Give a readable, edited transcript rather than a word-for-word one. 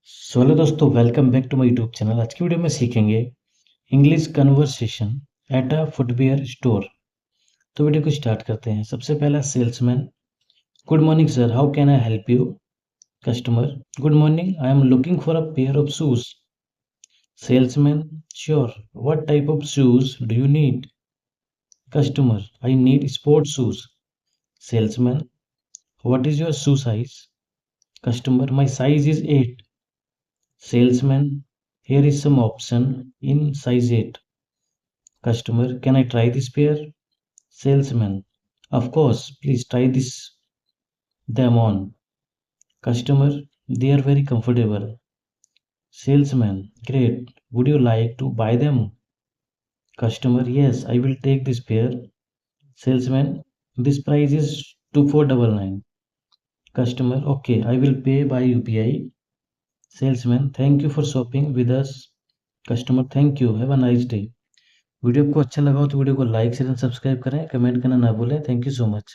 सो hello दोस्तों, welcome back to my YouTube channel. आज की वीडियो में सीखेंगे English conversation at a footwear store. तो वीडियो को स्टार्ट करते हैं। सबसे पहला salesman. Good morning sir, how can I help you? Customer, good morning, I am looking for a pair of shoes. Salesman, sure, what type of shoes do you need? Customer, I need sports shoes. Salesman, what is your shoe size? Customer, my size is 8। Salesman, here is some option in size 8. Customer, can I try this pair? Salesman, of course, please try them on. Customer, they are very comfortable. Salesman, great. Would you like to buy them? Customer, yes, I will take this pair. Salesman, this price is 2499. Customer, okay, I will pay by UPI. Salesman, thank you for shopping with us. Customer, thank you. Have a nice day. Video आपको अच्छा लगा हो तो video को like share and subscribe करें, comment करना ना भूलें। Thank you so much.